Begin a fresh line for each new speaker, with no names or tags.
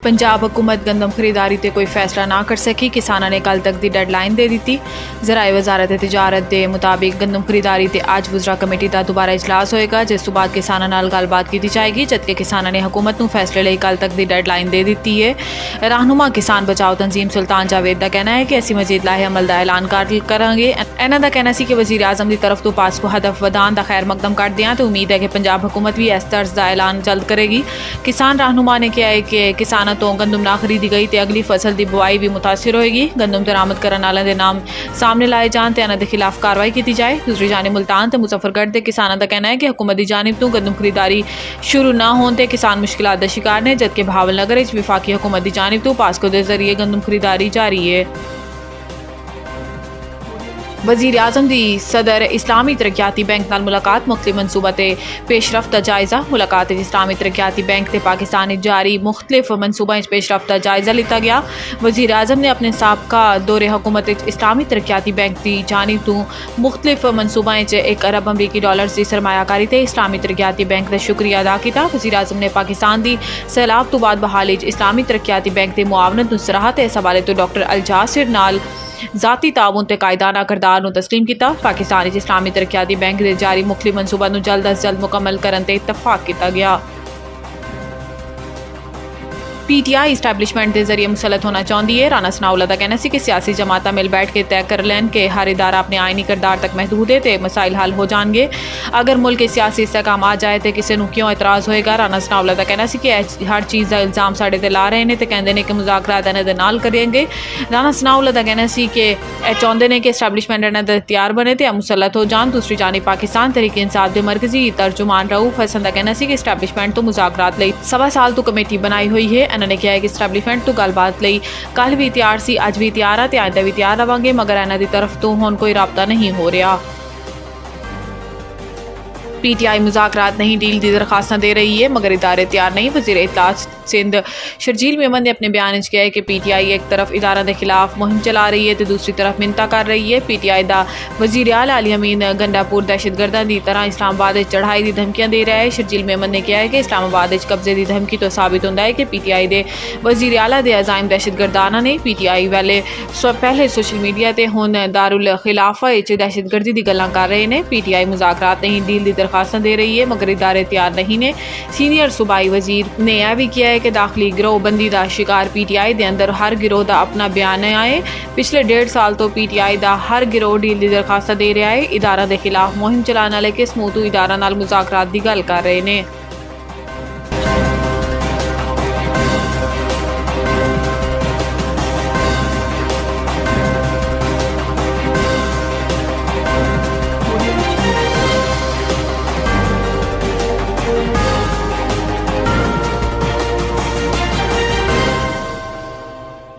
पंजाब हुकूमत गंदम खरीदारी ते कोई फैसला ना कर सकी। किसानों ने कल तक दी डेडलाइन दे दी। ज़राए वजारत तिजारत के मुताबिक गंदम खरीदारी ते अज वज़रा कमेटी का दोबारा इजलास होएगा, जिस तो बाद किसानों नाल गलबात की जाएगी, जबकि किसानों ने हुकूमत नूं फैसले लई कल तक दी डेडलाइन दे दी है। रहनुमा किसान बचाओ तंजीम सुल्तान जावेद का कहना है कि असीं मजीद लाहे अमल का ऐलान करांगे। इन्हां दा कहना सी कि वज़ीर आज़म की तरफ तो पास को हदफ वधान का खैर मकदम कर दिया, तो उम्मीद है कि पंजाब हुकूमत भी इस तर्ज का ऐलान जल्द करेगी। किसान रहनुमा ने कहा है कि किसानों तो गंदम ना खरीदी गई तो अगली फसल की बुआई भी मुतासर होएगी। गंदम दरामद करने वालों के नाम सामने लाए जान तो इन्हों के खिलाफ कार्रवाई की जाए। दूसरी जानिब मुल्तान तो मुजफ्फरगढ़ के किसानों का कहना है कि हुकूमत की जानिब तो गंदम खरीदारी शुरू ना होने ते किसान मुश्किलात का शिकार ने, जबकि भावलनगर विफाकी हुकूमत की जानिब तो पासको के जरिए गंदम खरीदारी जारी है। वज़ीर आज़म की सदर इस्लामी तरक्याती बैंक नाल मुलाकात, मुख्तलिफ मनसूबा ते पेशरफ्त का जायज़ा। मुलाकात इस्लामी तरक्याती बैंक ते पाकिस्तान जारी मुख्तलिफ मनसूबा पेशरफ्त का जायज़ा लिया गया। वज़ीर आज़म ने अपने साबका दौरे हुकूमत इस्लामी तरक्याती बैंक की जानिब तो मुख्तलिफ मनसूबा $1 अरब अमरीकी की सरमायाकारी ते इस्लामी तरक्याती बैंक का शुक्रिया अदा किया। वज़ीर आज़म ने पाकिस्तान की सैलाब तो बाद बहाली इस्लामी तरक्याती बैंक के मुआवनत नूं सराहत इस हवाले तो डॉक्टर अलजासिर नाल ज़ाती ताउन ते कायदाना किरदार नूं तस्लीम किया। पाकिस्तान इस्लामी तरक्याती बैंक के जारी मुख्तलिफ मनसूबा नूं जल्द अज जल्द मुकम्मल करने ते इत्तफाक किया गया। PTI इस्टैबलिशमेंट के जरिए मुसलत होना चाहती है। राना सनाउल्लाह का कहना है कि सियासी जमात मिल बैठ के तय कर लैन कि हर इदारा अपने आईनी किरदार तक महदूद है तो मसाइल हल हो जाएंगे। अगर मुल्क के सियासी इस्तेकाम आ जाए तो किसी को क्यों एतराज़ होएगा। राना सनाउल्लाह का कहना है कि हर चीज़ का इल्ज़ाम साढ़े ते ला रहे हैं तो कहते हैं कि मुज़ाकरात इन्हां दे नाल करेंगे। राना सनाउल्लाह का कहना है कि चाहते हैं कि इस्टैबलिशमेंट इन्हां दा इख्तियार बने तो मुसलत हो जान। दूसरी जानिब पाकिस्तान तहरीक इंसाफ के मरकजी तर्जुमान रऊफ हसन का कहना है कि इस्टैबलिशमेंट तो मुज़ाकरात लई 1.25 साल तो कमेटी बनाई हुई है। इन्होंने कहा है कि इस्टैबलिशमेंट तो गलबात लई कल भी तैयार सी, अज भी तैयार है तो आइंदा भी तैयार रवांगे, मगर इन्हां दी तरफ तो हुण कोई राबता नहीं हो रहा। PTI मुज़ाकरात नहीं डील की दरखास्तां दे रही है, मगर इदारे तैयार नहीं। वज़ीर इत्तलात सिंध शर्जील मेमन ने अपने बयान किया है कि PTI एक तरफ इदारों के खिलाफ मुहिम चला रही है तो दूसरी तरफ मिन्नतां कर रही है। PTI का वज़ीर आला अली अमीन गंडापुर दहशतगर्दां की तरह इस्लामाबाद चढ़ाई की धमकियां दे रहा है। शर्जील मेमन ने कहा है कि इस्लामाबाद कब्जे की धमकी तो साबित होता है कि PTI के वज़ीर आला के अजाइम दहशतगर्दाना ने। PTI वाले पहले सोशल मीडिया से हुण दारुल खिलाफा दहशतगर्दी की गल्लां कर रहे हैं। PTI मुज़ाकरात नहीं डील की दरखास्तां दे रही है, मगर इदारे तैयार नहीं ने। सीनियर सूबाई वज़ीर ने यह भी किया है कि दाखिली गिरोह बंदी का शिकार PTI के अंदर हर गिरोह का अपना बयान है। पिछले 1.5 साल तो PTI का हर गिरोह डील की दरखास्त दे रहा है। इदारा के खिलाफ मुहिम चलाने वाले किस मुँह तो इदारा नाल मुज़ाकरात की गल कर रहे हैं।